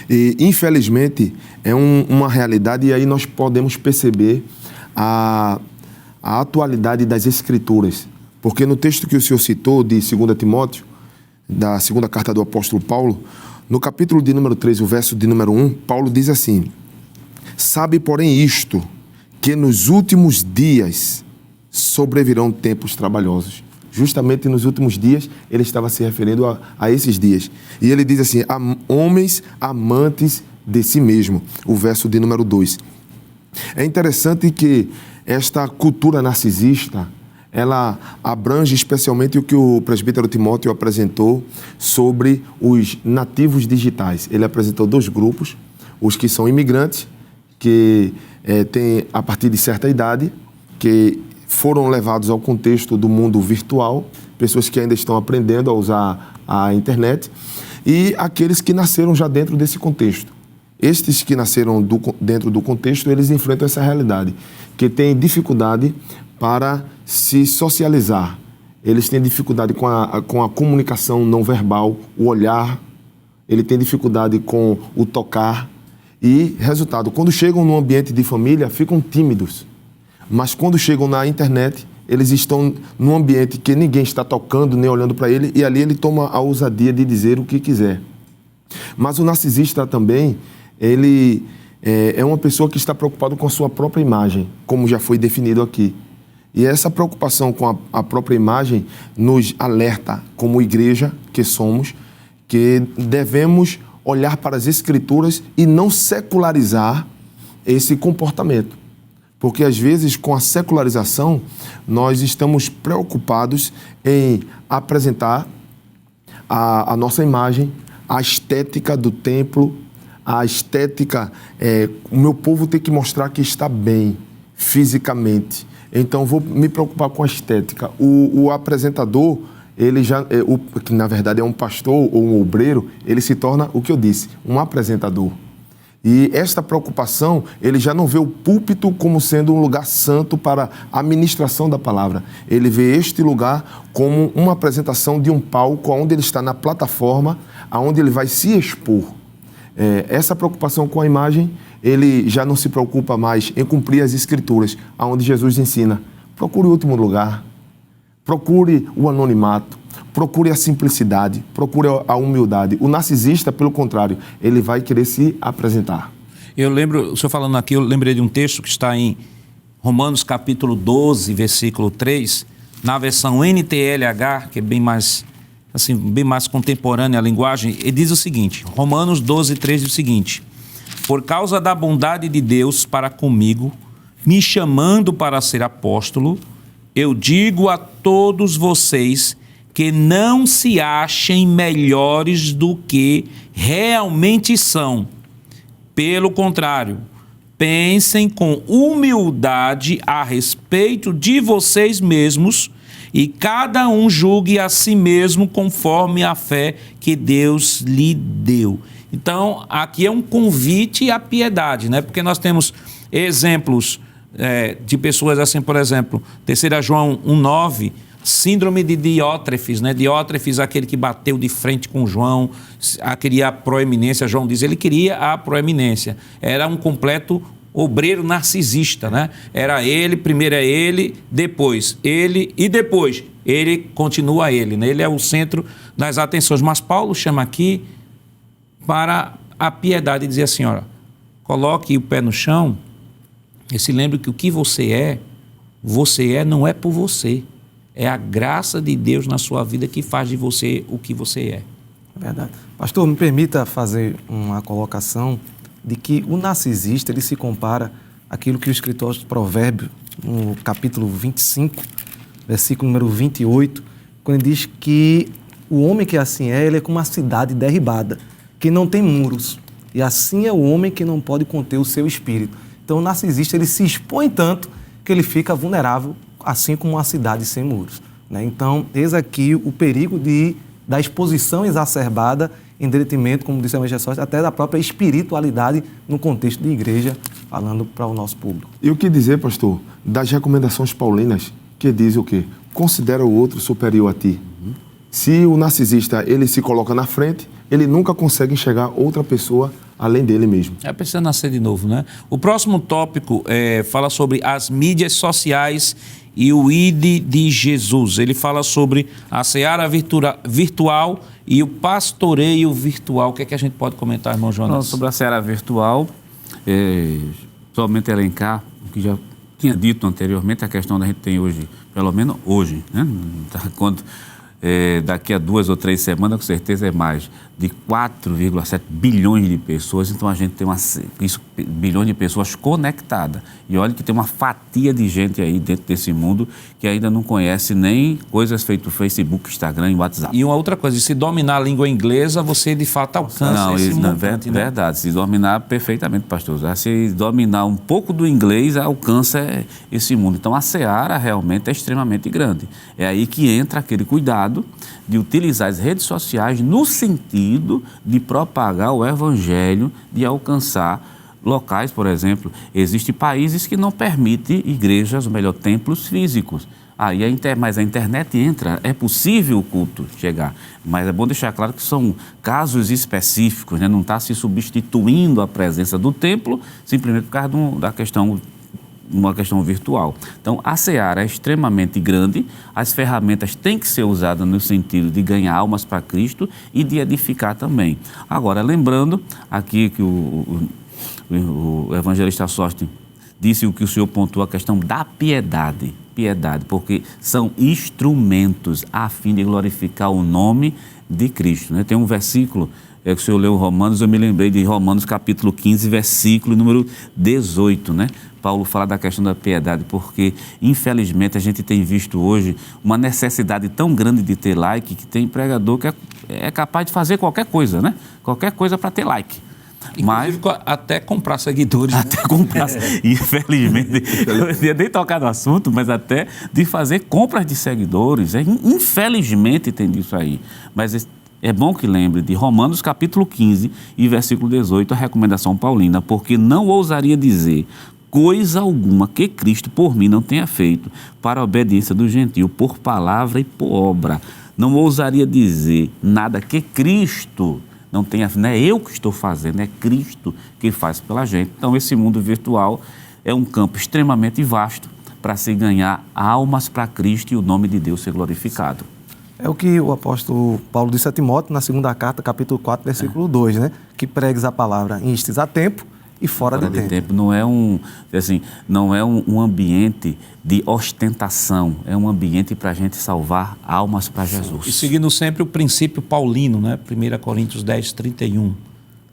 E, infelizmente, é uma realidade, e aí nós podemos perceber a atualidade das escrituras. Porque no texto que o senhor citou, de 2 Timóteo, da segunda carta do apóstolo Paulo, no capítulo de número 3, o verso de número 1, Paulo diz assim: sabe, porém, isto, que nos últimos dias sobrevirão tempos trabalhosos. Justamente nos últimos dias, ele estava se referindo a esses dias. E ele diz assim: homens amantes de si mesmo, o verso de número 2. É interessante que esta cultura narcisista, ela abrange especialmente o que o presbítero Timóteo apresentou sobre os nativos digitais. Ele apresentou 2 grupos, os que são imigrantes, que têm a partir de certa idade, que foram levados ao contexto do mundo virtual, pessoas que ainda estão aprendendo a usar a internet, e aqueles que nasceram já dentro desse contexto. Estes que nasceram dentro do contexto, eles enfrentam essa realidade, que têm dificuldade para se socializar. Eles têm dificuldade com a comunicação não verbal, o olhar, ele tem dificuldade com o tocar. E, resultado, quando chegam no ambiente de família, ficam tímidos. Mas quando chegam na internet, eles estão num ambiente que ninguém está tocando nem olhando para ele, e ali ele toma a ousadia de dizer o que quiser. Mas o narcisista também, ele é uma pessoa que está preocupado com a sua própria imagem, como já foi definido aqui. E essa preocupação com a própria imagem nos alerta, como igreja que somos, que devemos olhar para as Escrituras e não secularizar esse comportamento. Porque, às vezes, com a secularização, nós estamos preocupados em apresentar a nossa imagem, a estética do templo, a estética... o meu povo tem que mostrar que está bem fisicamente. Então, vou me preocupar com a estética. O apresentador, ele já, que na verdade é um pastor ou um obreiro, ele se torna, o que eu disse, um apresentador. E esta preocupação, ele já não vê o púlpito como sendo um lugar santo para a ministração da palavra. Ele vê este lugar como uma apresentação de um palco onde ele está na plataforma, onde ele vai se expor. Essa preocupação com a imagem, ele já não se preocupa mais em cumprir as Escrituras, onde Jesus ensina: procure o último lugar, procure o anonimato, procure a simplicidade, procure a humildade. O narcisista, pelo contrário, ele vai querer se apresentar. Eu lembro, o senhor falando aqui, eu lembrei de um texto que está em Romanos capítulo 12, versículo 3, na versão NTLH, que é bem mais contemporânea a linguagem. Ele diz o seguinte, Romanos 12, 3 diz o seguinte: por causa da bondade de Deus para comigo, me chamando para ser apóstolo, eu digo a todos vocês que não se achem melhores do que realmente são. Pelo contrário, pensem com humildade a respeito de vocês mesmos e cada um julgue a si mesmo conforme a fé que Deus lhe deu. Então, aqui é um convite à piedade, né? Porque nós temos exemplos de pessoas assim, por exemplo, 3 João 1,9, síndrome de Diótrefes, né? Diótrefes, aquele que bateu de frente com João, queria a proeminência. João diz, ele queria a proeminência. Era um completo obreiro narcisista, né? Era ele, primeiro é ele, depois ele e depois ele continua ele, né? Ele é o centro das atenções. Mas Paulo chama aqui para a piedade e dizer assim, olha, coloque o pé no chão e se lembre que o que você é não é por você. É a graça de Deus na sua vida que faz de você o que você é. Verdade. Pastor, me permita fazer uma colocação de que o narcisista, ele se compara àquilo que o escritor de Provérbios, no capítulo 25, versículo número 28, quando ele diz que o homem que assim ele é como uma cidade derribada, que não tem muros. E assim é o homem que não pode conter o seu espírito. Então o narcisista, ele se expõe tanto que ele fica vulnerável, assim como uma cidade sem muros, né? Então, eis aqui o perigo da exposição exacerbada em detrimento, como disse a Jesus, até da própria espiritualidade no contexto de igreja, falando para o nosso público. E o que dizer, pastor, das recomendações paulinas, que diz o quê? Considera o outro superior a ti. Se o narcisista, ele se coloca na frente, ele nunca consegue enxergar outra pessoa além dele mesmo. Precisa nascer de novo, né? O próximo tópico fala sobre as mídias sociais e o ID de Jesus. Ele fala sobre a seara virtual e o pastoreio virtual. O que é que a gente pode comentar, irmão Jonas? Sobre a seara virtual, somente elencar o que já tinha dito anteriormente, a questão da gente tem hoje, pelo menos hoje, né? Quando daqui a 2 ou 3 semanas, com certeza é mais, de 4,7 bilhões de pessoas. Então a gente tem bilhões de pessoas conectadas. E olha que tem uma fatia de gente aí dentro desse mundo que ainda não conhece nem coisas feitas no Facebook, Instagram e WhatsApp. E uma outra coisa, se dominar a língua inglesa, você de fato alcança esse montante, né? Verdade, se dominar perfeitamente, pastor. Se dominar um pouco do inglês, alcança esse mundo. Então a seara realmente é extremamente grande. É aí que entra aquele cuidado chamado de utilizar as redes sociais no sentido de propagar o evangelho, de alcançar locais, por exemplo. Existem países que não permitem igrejas, ou melhor, templos físicos. Mas a internet entra, é possível o culto chegar, mas é bom deixar claro que são casos específicos, né? Não está se substituindo a presença do templo simplesmente por causa uma questão virtual. Então, a seara é extremamente grande, as ferramentas têm que ser usadas no sentido de ganhar almas para Cristo e de edificar também. Agora, lembrando aqui que o evangelista Sóstenes disse o que o senhor pontuou, a questão da piedade, porque são instrumentos a fim de glorificar o nome de Cristo, né? Tem um versículo que o senhor leu Romanos, eu me lembrei de Romanos capítulo 15, versículo número 18, né? Paulo fala da questão da piedade, porque infelizmente a gente tem visto hoje uma necessidade tão grande de ter like, que tem pregador que é capaz de fazer qualquer coisa, né? Qualquer coisa para ter like. Mas até comprar seguidores. Até comprar. Infelizmente, eu não ia nem tocar no assunto, mas até de fazer compras de seguidores. Infelizmente tem disso aí. Mas é bom que lembre de Romanos capítulo 15 e versículo 18, a recomendação paulina, porque não ousaria dizer coisa alguma que Cristo por mim não tenha feito para a obediência do gentio, por palavra e por obra. Não ousaria dizer nada que Cristo não tenha, não é eu que estou fazendo, é Cristo que faz pela gente. Então, esse mundo virtual é um campo extremamente vasto para se ganhar almas para Cristo e o nome de Deus ser glorificado. É o que o apóstolo Paulo disse a Timóteo na segunda carta, capítulo 4, versículo 2, né? Que pregues a palavra em estes a tempo e fora de tempo. Não é um ambiente de ostentação, é um ambiente para a gente salvar almas para Jesus. E seguindo sempre o princípio paulino, né? 1 Coríntios 10, 31.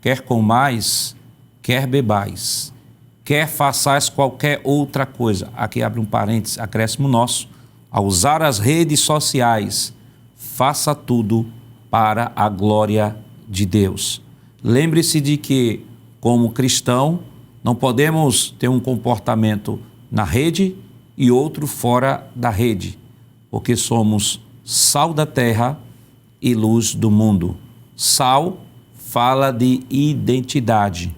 Quer comais, quer bebais, quer façais qualquer outra coisa. Aqui abre um parênteses, acréscimo nosso. Ao usar as redes sociais, faça tudo para a glória de Deus. Lembre-se de que, como cristão, não podemos ter um comportamento na rede e outro fora da rede, porque somos sal da terra e luz do mundo. Sal fala de identidade,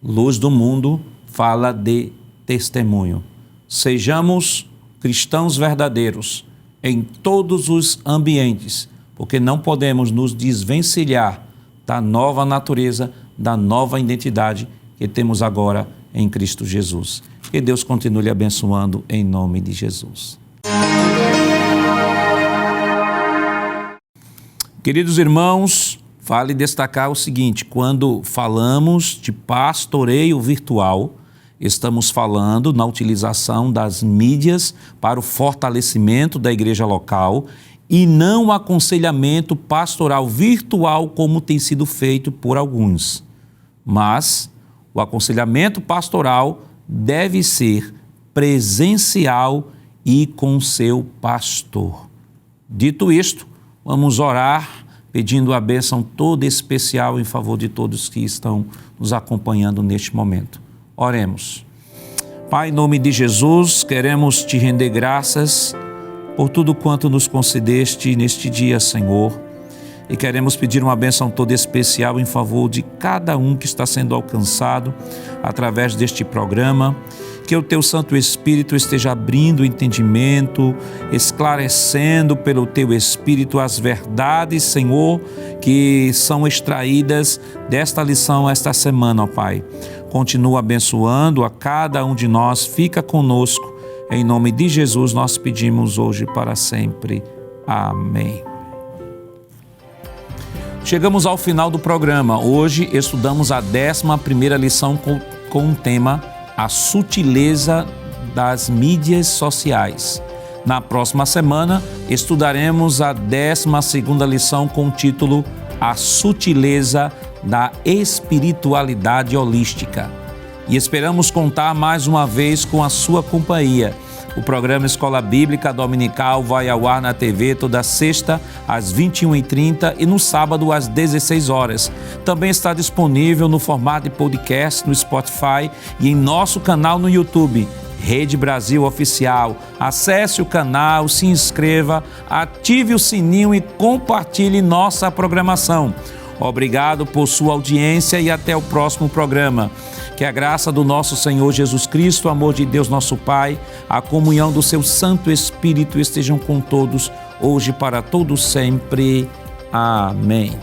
luz do mundo fala de testemunho. Sejamos cristãos verdadeiros em todos os ambientes, porque não podemos nos desvencilhar da nova natureza, da nova identidade que temos agora em Cristo Jesus. Que Deus continue abençoando em nome de Jesus. Queridos irmãos, vale destacar o seguinte: quando falamos de pastoreio virtual, estamos falando na utilização das mídias para o fortalecimento da igreja local e não aconselhamento pastoral virtual como tem sido feito por alguns. Mas o aconselhamento pastoral deve ser presencial e com seu pastor. Dito isto, vamos orar pedindo a bênção toda especial em favor de todos que estão nos acompanhando neste momento. Oremos. Pai, em nome de Jesus, queremos te render graças por tudo quanto nos concedeste neste dia, Senhor. E queremos pedir uma bênção toda especial em favor de cada um que está sendo alcançado através deste programa. Que o teu Santo Espírito esteja abrindo o entendimento, esclarecendo pelo teu Espírito as verdades, Senhor, que são extraídas desta lição esta semana, ó Pai. Continua abençoando a cada um de nós, fica conosco. Em nome de Jesus nós pedimos hoje e para sempre. Amém. Chegamos ao final do programa. Hoje estudamos a 11ª lição com o tema A Sutileza das Mídias Sociais. Na próxima semana estudaremos a 12ª lição com o título A Sutileza da Espiritualidade Holística. E esperamos contar mais uma vez com a sua companhia. O programa Escola Bíblica Dominical vai ao ar na TV toda sexta às 21h30 e no sábado às 16 horas. Também está disponível no formato de podcast no Spotify e em nosso canal no YouTube. Rede Brasil Oficial. Acesse o canal, se inscreva, ative o sininho e compartilhe nossa programação. Obrigado por sua audiência e até o próximo programa. Que a graça do nosso Senhor Jesus Cristo, o amor de Deus nosso Pai, a comunhão do seu Santo Espírito estejam com todos, hoje e para todos sempre. Amém.